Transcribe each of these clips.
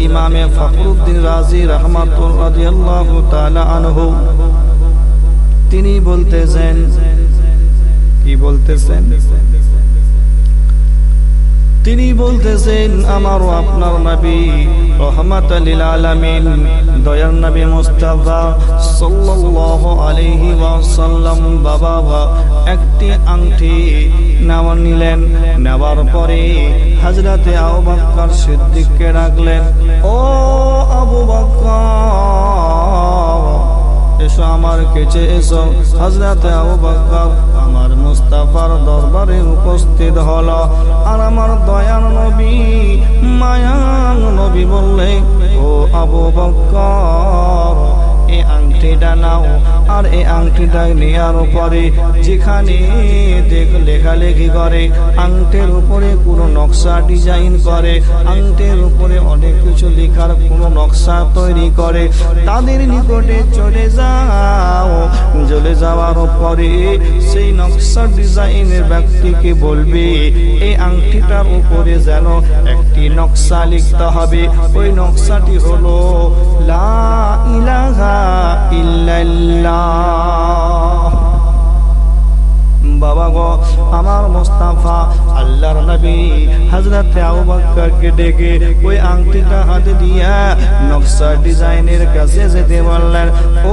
ইমামে ফখরুদ্দিন রাজি রাহমাতুল্লাহ রাদিয়াল্লাহু তাআলা আনহু তিনি বলতেছেন, কি বলতেছেন? তিনি বলতেছেন আমার আপনার নবী রহমাতুল লিল আলামিন দয়ার নবী মুস্তাফা সাল্লাল্লাহু আলাইহি ওয়াসাল্লাম বাবা একটি আংটি নিলেন। নেওয়ার পরে হযরতে আবু বকর সিদ্দিককে ডাকলেন, ও আবু বকর এসো আমার কাছে এসো। হযরতে আবু বকর আমার মুস্তাফার দরবারে উপস্থিত হলো। আর আমার দয়ার নবী মায়ার নবী বললে, ও আবু বকর এই আংটিটা নাও। আর এই আংটিটা নেওয়ার পরে যেখানে লেখালেখি করে, আংটির উপরে কোনো নকশা ডিজাইন করে, আংটির উপরে অনেক কিছু লেখার কোনো নকশা তৈরি করে, তাদের নিকটে চলে যাও। চলে যাওয়ার পরে সেই নকশা ডিজাইনের ব্যক্তিকে বলবে এই আংটিটার উপরে যেন একটি নকশা লিখতে হবে। ওই নকশাটি হলো লা ইলাহা ইল্লাল্লাহ। বাবা গো, আমার মুস্তাফা আল্লাহর নবী হযরতে আবু বকরকে ডেকে ওই আংটিটা হাতে দিয়া নকশা ডিজাইনের কাছে যেতে বললেন।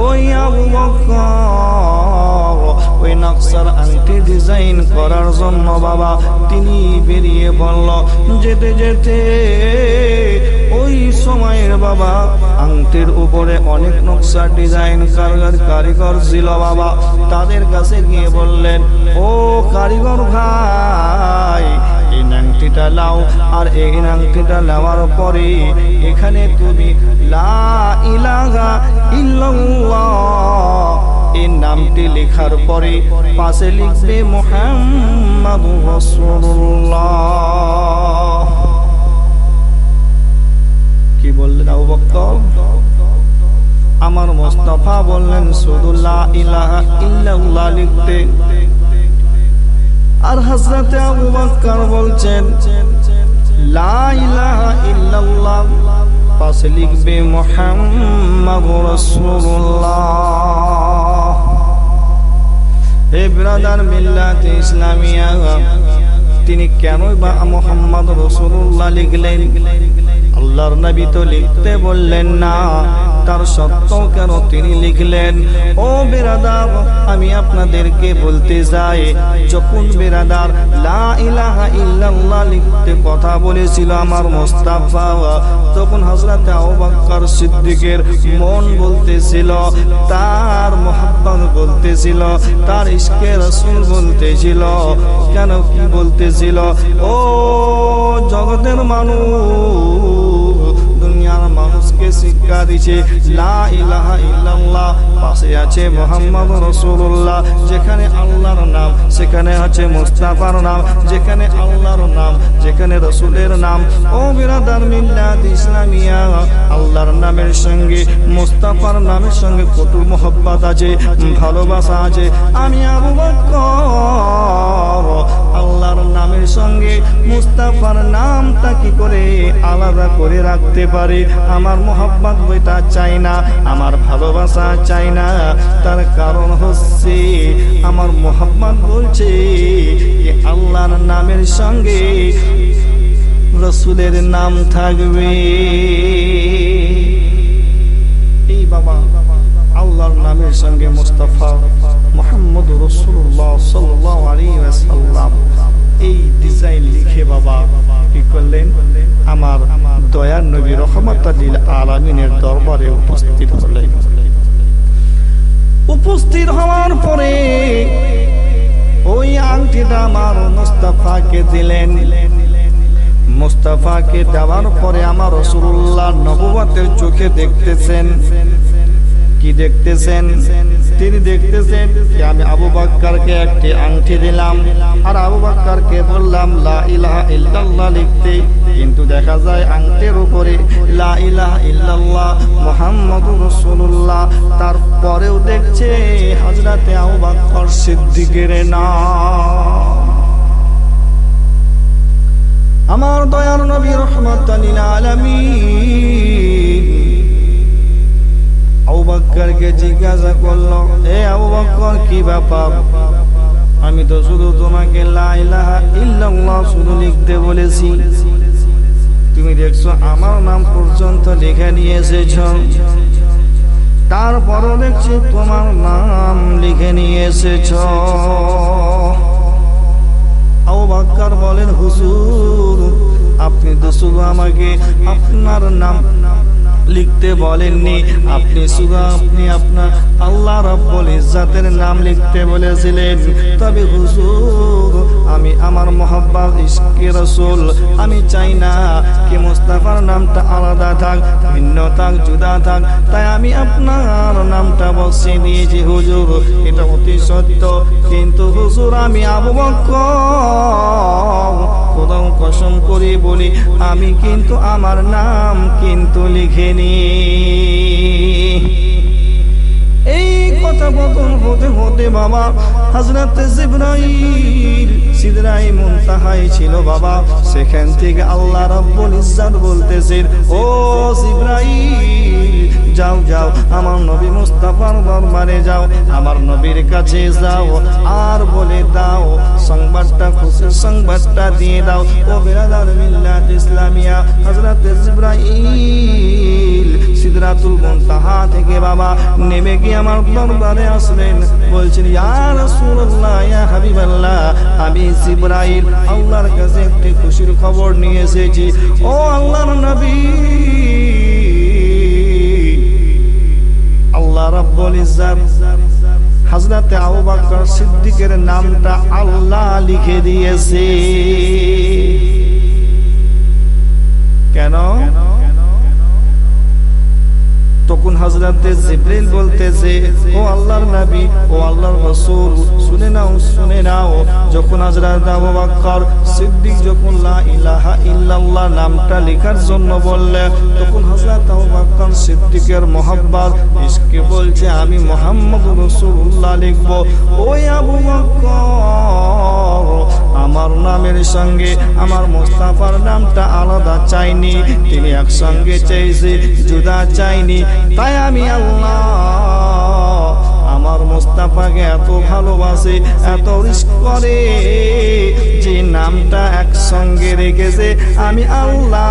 ওই আবু বকর ওই নকশার আংটি ডিজাইন করার জন্য বাবা তিনি বেরিয়ে পড়ল। যেতে যেতে ওই সময়ের বাবা আংটির উপরে অনেক নকশা ডিজাইন কারিগর ছিল বাবা। তাদের কাছে গিয়ে বললেন, ও কারিগর ভাই এই আংটিটা লাও। আর এই আংটিটা নেওয়ার পরে এখানে তুমি লা ইলাহা ইল্লাল্লাহ এই নামটি লেখার পরে পাশে লিখবে মুহাম্মাদুর রাসূলুল্লাহ। কি বললেন আবু বকর? আমার মুস্তাফা বললেন শুধু লা ইলাহা ইল্লাল্লাহ লিখতে। আর হযরতে আবু বকর বলছেন লা ইলাহা ইল্লাল্লাহ পাশে লিখবে মুহাম্মাদুর রাসূলুল্লাহ। হে ব্রাদার মিল্লাতে ইসলামিয়া, তিনি কেনই বা মুহাম্মদ রাসূলুল্লাহ লিখলেন? আল্লাহর নবী তো লিখতে বললেন না, তার সত্ত্বেও কেন তিনি লিখলেন? ও বিরাদার, আমি আপনাদেরকে বলতে যাই, যখন বিরাদার লা ইলাহা ইল্লাল্লাহ লিখতে কথা বলেছিল আমার মুস্তাফা, তখন হযরত আবু বকর সিদ্দিকের মন বলতেছিল, তার মোহাব্বত বলতেছিল, তার ইশকে রাসূল বলতেছিল। কেন কি বলতেছিল? ও জগতের মানুষ, দুনিয়ার মানুষকে শিক্ষা দিছে লা ইলাহা ইল্লাল্লাহ, পাশে আছে মুহাম্মদ রাসূলুল্লাহ। যেখানে আল্লাহর নাম সেখানে আছে মুস্তাফার নাম, যেখানে আল্লাহর নাম যেখানে রাসূলের নাম। ও বিরাদার মিল্লাত ইসলামিয়া, আল্লাহর নামের সঙ্গে মুস্তাফার নামের সঙ্গে কত মোহব্বত আছে, ভালোবাসা আছে। আমি আবু বকর আল্লাহর নামের সঙ্গে মুস্তাফার নামটা কি করে আলাদা করে রাখতে পারি? আমার মোহাব্বত বইটা চাই না, আমার ভালোবাসা চাই না। তার কারণ হচ্ছে আমার মোহাব্বত বলছে যে আল্লাহর নামের সঙ্গে রাসূলের নাম থাকবে। এই বাবা আল্লাহর নামের সঙ্গে মুস্তাফা মুহাম্মদুর রাসূলুল্লাহ সাল্লাল্লাহু আলাইহি ওয়াসাল্লাম এই ডিজাইন লিখে বাবা কি করলেন? আমার দয়ার নবী রহমাতুল লিল আলামিনের দরবারে উপস্থিত হলেন। উপস্থিত হওয়ার পরে ওই আংটিটা আমার মুস্তাফাকে দিলেন। মুস্তাফাকে দেওয়ার পরে আমার রাসূলুল্লাহ নবুয়তের চোখে দেখতেছেন। কি দেখতেছেন? তিনি দেখতেছেন যে আমি আবু বকরকে একটি আংটি দিলাম আর আবু বকরকে বললাম লা ইলাহা ইল্লাল্লাহ লিখতে, কিন্তু দেখা যায় আংটির উপরে লা ইলাহা ইল্লাল্লাহ মুহাম্মাদুর রাসূলুল্লাহ। তারপরেও দেখছে হযরতে আবু বকর সিদ্দিকের নাম। আমার দয়ার নবী রাহমাতুল লিল আলামিন বকরকে জিজ্ঞাসা করলো, এ আবু বকর কি ব্যাপার? আমি তো শুধু তোমাকে লা ইলাহা ইল্লাল্লাহ শুধু লিখতে বলেছি, তুমি দেখছো আমার নাম পর্যন্ত লিখে নিয়ে এসেছ, তারপরও দেখছি তোমার নাম লিখে নিয়ে এসেছ। আবু বকর বলেন, হুজুর আপনি তো শুধু আমাকে আপনার নাম লিখতে বলেননি, আপনি শুধু আপনার আল্লাহ রাব্বুল ইজ্জাতের নাম লিখতে বলেছিলেন। তবে হুজুর আমি আমার মোহাব্বত ইশকে রাসূল আমি চাই না কি মুস্তাফার নামটা আলাদা থাক, ভিন্ন থাক, জুদা থাক, তাই আমি আপনার নামটা বসিয়ে দিয়েছি হুজুর, এটা অতি সত্য। কিন্তু হুজুর আমি আবু বকর খোদা কসম করে বলি আমি কিন্তু আমার নাম কিন্তু লিখিনি। এই কথা বদল হতে হতে বাবা হযরত জিবরাইল সিদরায়ে মুনতাহায় ছিল বাবা, সেখান থেকে আল্লাহ রাব্বুল ইজ্জাত বলতেছেন, ও জিবরাইল যাও যাও আমার নবী মুস্তাফার দরবারে যাও, আমার নবীর কাছে যাও আর বলে দাও সংবাদটা, খুশির সংবাদটা দিয়ে দাও। ও বিরাদার মিল্লাত ইসলামিয়া হযরত জিবরাইল সিদরাতুল মুনতাহা থেকে বাবা নেমে গিয়ে আমার দরবারে আসলেন, বলছেন ইয়া রাসূলুল্লাহ ইয়া হাবিবাল্লাহ আমি জিবরাইল আল্লাহর কাছে একটি খুশির খবর নিয়ে এসেছি। ও আল্লাহর নবী আল্লাহ রাব্বুল ইজ্জাত হযরত আবু বকর সিদ্দিকের নামটা আল্লাহ লিখে দিয়েছে। কেন? তখন হযরত জিবরিল বলতেছে, ও আল্লাহর নবী ও আল্লাহর রাসূল শুনে নাও, যখন হযরত আবু বকর সিদ্দিক যখন লা ইলাহা ইল্লাল্লাহ নামটা লেখার জন্য বললে, তখন হযরত আবু বকর সিদ্দিকের মোহাব্বত ইশকে বলছে আমি মুহাম্মদুর রাসূলুল্লাহ লিখব। ওই আবু বকর আমার নামের সঙ্গে আমার মুস্তাফার নামটা আলাদা চাইনি, তিনি একসঙ্গে চাইছে, জুদা চাইনি। তাই আমি আল্লাহ আমার মুস্তাফাকে এত ভালোবাসে, এত ইশক করে যে নামটা একসঙ্গে রেখেছে। আমি আল্লাহ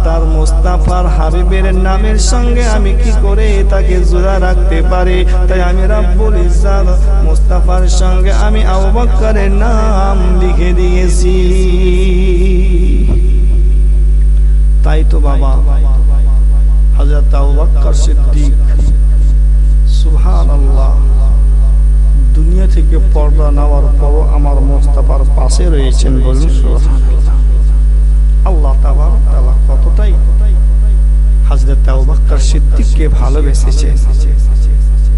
তার মুস্তাফার হাবিবের নামের সঙ্গে আমি কি করে তাকে জোড়া রাখতে পারি? তাই আমি রাব্বুল ইজ্জাত মুস্তাফার সঙ্গে আমি আবু বকরের নাম লিখে দিয়েছি। তাই তো বাবা হযরত আবু বকর সিদ্দিক সুবহানাল্লাহ দুনিয়া থেকে পর্দা নেওয়ার পরও আমার মুস্তাফার পাশে রয়েছেন। বলুন সুবহানাল্লাহ। আল্লাহ তাআলা কতটাই হযরত আবু বকর সিদ্দিককে ভালোবেসেছেন।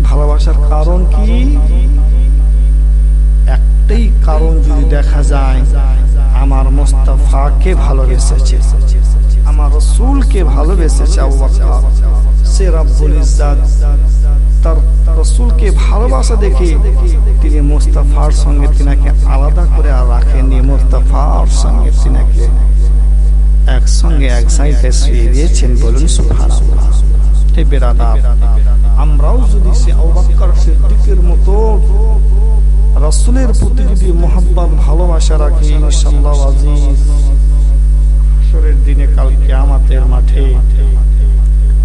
ভালোবাসার কারণ কি? একটাই কারণ যদি দেখা যায়, আমার মুস্তাফাকে ভালোবেসেছে, আমার রাসূলকে ভালোবেসেছে আবু বকর। সে রব্বুল ইজ্জাত তার রাসূলকে ভালোবাসা দেখে তিনি মুস্তাফার সঙ্গে তিনাকে আলাদা করে আর রাখেননি, মুস্তাফার সঙ্গে তিনাকে একসঙ্গে এক জায়গায় শুইয়ে দিয়েছেন। বলুন সুবহানাল্লাহ। হে বিরাদার, আমরাও যদি সে আবু বকর সিদ্দিকের মতো রাসূলের প্রতি যদি মুহাব্বত ভালোবাসা রাখি, ইনশাআল্লাহ আজিজ হাশরের দিনে কাল কিয়ামতের মাঠে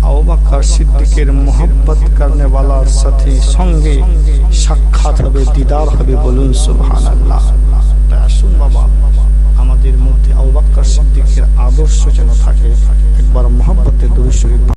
আবু বকর সিদ্দিকের মুহাব্বত করনে ওয়ালার সাথে সঙ্গে সাক্ষাৎ হবে, দিদার হবে। বলুন সুবহানাল্লাহ। তাই আসুন বাবা আমাদের মধ্যে আবু বকর সিদ্দিকের আদর্শ যেন থাকে। একবার মুহাব্বতে দুরূদ শরীফ